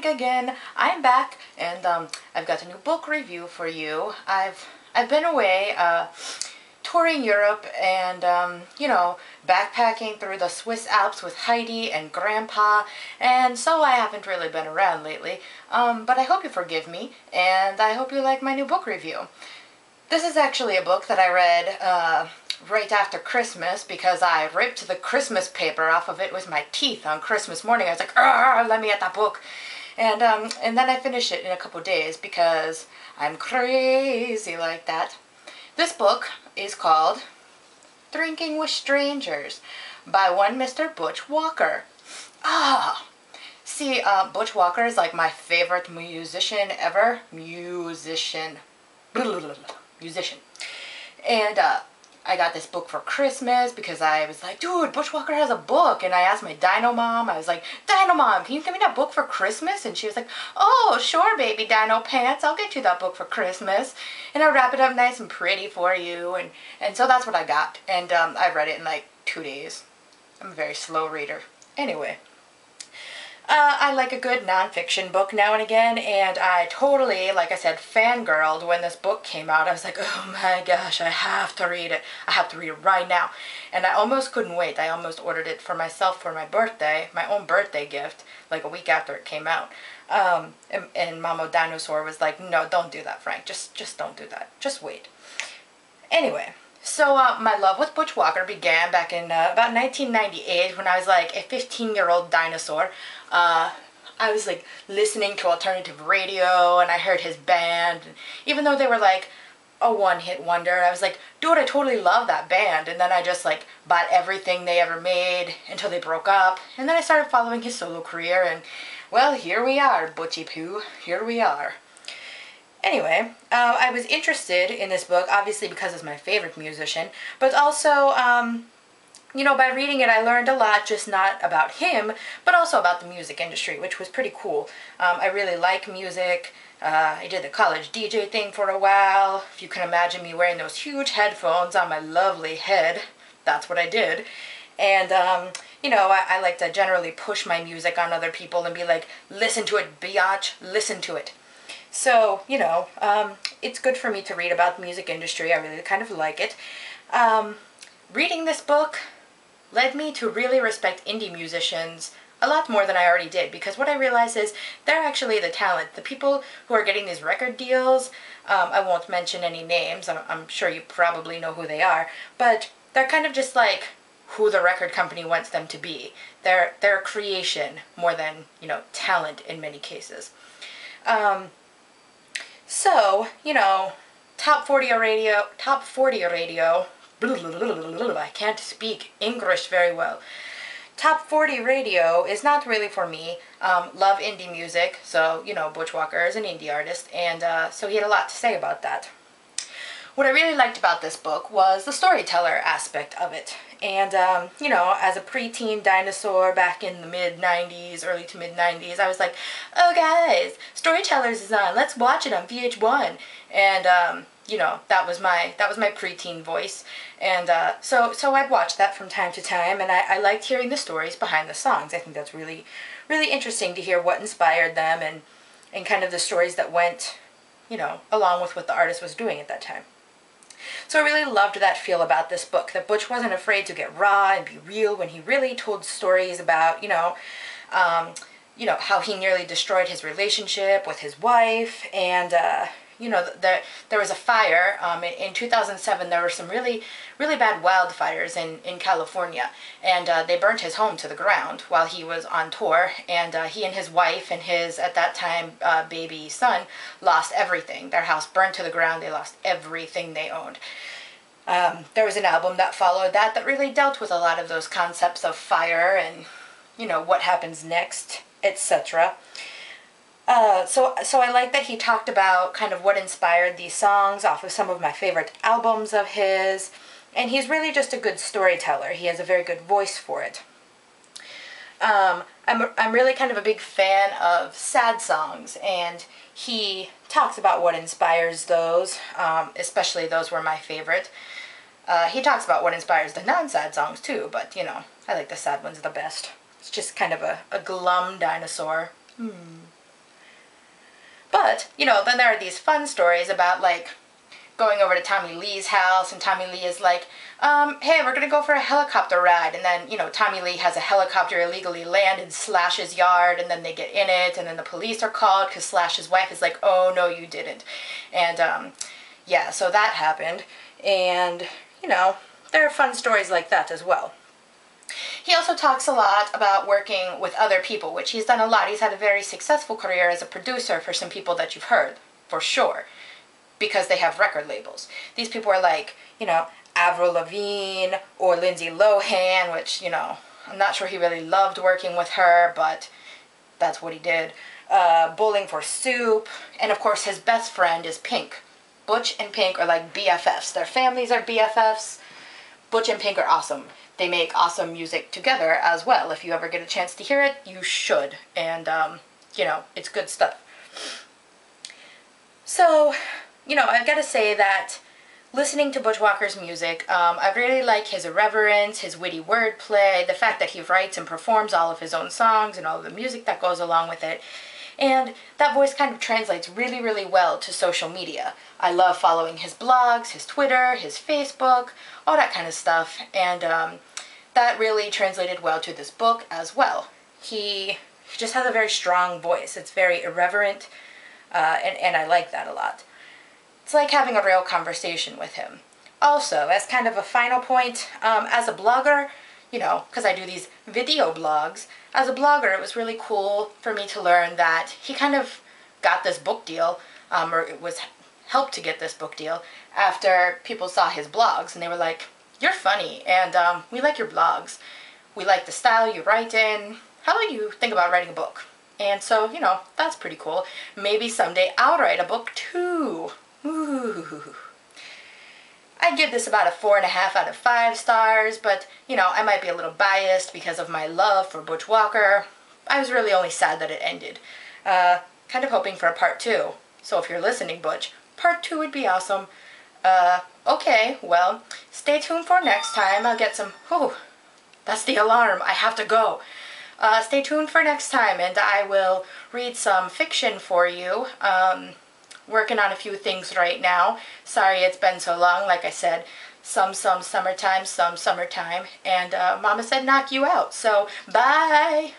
again. I'm back, and I've got a new book review for you. I've been away touring Europe and backpacking through the Swiss Alps with Heidi and Grandpa, and so I haven't really been around lately. But I hope you forgive me, and I hope you like my new book review. This is actually a book that I read right after Christmas because I ripped the Christmas paper off of it with my teeth on Christmas morning. I was like, let me get that book. And then I finished it in a couple days because I'm crazy like that. This book is called Drinking with Strangers by one Mr. Butch Walker. See, Butch Walker is like my favorite musician ever. Musician. And I got this book for Christmas because I was like, dude, Butch Walker has a book. And I asked my dino mom, I was like, Dino Mom, can you give me that book for Christmas? And she was like, oh, sure, baby Dino Pants, I'll get you that book for Christmas. And I'll wrap it up nice and pretty for you. And so that's what I got. And I read it in like 2 days. I'm a very slow reader. Anyway. I like a good nonfiction book now and again, and I totally, like I said, fangirled when this book came out. I was like, oh my gosh, I have to read it. I have to read it right now. And I almost couldn't wait. I almost ordered it for myself for my birthday, my own birthday gift, like a week after it came out. And Mama Dinosaur was like, no, don't do that, Frank. Just don't do that. Just wait. Anyway. So my love with Butch Walker began back in about 1998 when I was like a 15-year-old dinosaur. I was like listening to alternative radio and I heard his band. And even though they were like a one-hit wonder, I was like, dude, I totally love that band. And then I just like bought everything they ever made until they broke up. And then I started following his solo career and, well, here we are, Butchie Poo. Here we are. Anyway, I was interested in this book, obviously because he's my favorite musician, but also, by reading it I learned a lot, just not about him, but also about the music industry, which was pretty cool. I really like music. I did the college DJ thing for a while. If you can imagine me wearing those huge headphones on my lovely head, that's what I did. And, I like to generally push my music on other people and be like, listen to it, biatch, listen to it. So, it's good for me to read about the music industry. I really kind of like it. Reading this book led me to really respect indie musicians a lot more than I already did, because what I realized is they're actually the talent. The people who are getting these record deals, I won't mention any names, I'm sure you probably know who they are, but they're kind of just like who the record company wants them to be. They're a creation more than, talent in many cases. So, top 40 radio, I can't speak English very well. Top 40 radio is not really for me. Love indie music, so, Butch Walker is an indie artist, and so he had a lot to say about that. What I really liked about this book was the storyteller aspect of it. And, as a preteen dinosaur back in the mid-90s, early to mid-90s, I was like, oh guys, Storytellers is on, let's watch it on VH1. And, that was my preteen voice. And, so I'd watch that from time to time, and I liked hearing the stories behind the songs. I think that's really, really interesting to hear what inspired them and kind of the stories that went, along with what the artist was doing at that time. So I really loved that feel about this book, that Butch wasn't afraid to get raw and be real when he really told stories about, how he nearly destroyed his relationship with his wife, and, there was a fire. In 2007, there were some really, really bad wildfires in California, and they burnt his home to the ground while he was on tour, and he and his wife and his, at that time, baby son lost everything. Their house burned to the ground. They lost everything they owned. There was an album that followed that really dealt with a lot of those concepts of fire and, what happens next, etc. So I like that he talked about kind of what inspired these songs off of some of my favorite albums of his, and he's really just a good storyteller. He has a very good voice for it. I'm really kind of a big fan of sad songs, and he talks about what inspires those, especially those were my favorite. He talks about what inspires the non-sad songs too, but, I like the sad ones the best. It's just kind of a glum dinosaur. But, you know, then there are these fun stories about, like, going over to Tommy Lee's house, and Tommy Lee is like, hey, we're gonna go for a helicopter ride, and then, you know, Tommy Lee has a helicopter illegally land in Slash's yard, and then they get in it, and then the police are called, because Slash's wife is like, oh, no, you didn't. And, yeah, so that happened, and, you know, there are fun stories like that as well. He also talks a lot about working with other people, which he's done a lot. He's had a very successful career as a producer for some people that you've heard, for sure, because they have record labels. These people are like, you know, Avril Lavigne or Lindsay Lohan, which, you know, I'm not sure he really loved working with her, but that's what he did. Bowling for Soup, and of course his best friend is Pink. Butch and Pink are like BFFs. Their families are BFFs. Butch and Pink are awesome. They make awesome music together as well. If you ever get a chance to hear it, you should. And, you know, it's good stuff. So, you know, I've got to say that listening to Butch Walker's music, I really like his irreverence, his witty wordplay, the fact that he writes and performs all of his own songs and all of the music that goes along with it. And that voice kind of translates really, really well to social media. I love following his blogs, his Twitter, his Facebook, all that kind of stuff. And that really translated well to this book as well. He just has a very strong voice. It's very irreverent, and I like that a lot. It's like having a real conversation with him. Also, as kind of a final point, as a blogger, you know, because I do these video blogs, as a blogger it was really cool for me to learn that he kind of got this book deal, or it was helped to get this book deal, after people saw his blogs and they were like, you're funny, and we like your blogs. We like the style you write in. How about you think about writing a book? And so, you know, that's pretty cool. Maybe someday I'll write a book too. Ooh. I'd give this about a 4.5 out of 5 stars, but, you know, I might be a little biased because of my love for Butch Walker. I was really only sad that it ended. Kind of hoping for a part 2. So if you're listening, Butch, part 2 would be awesome. Okay, well, stay tuned for next time. I'll get some, that's the alarm. I have to go. Stay tuned for next time, and I will read some fiction for you. Working on a few things right now. Sorry it's been so long. Like I said, some summertime, some summertime. And Mama said knock you out. So, bye!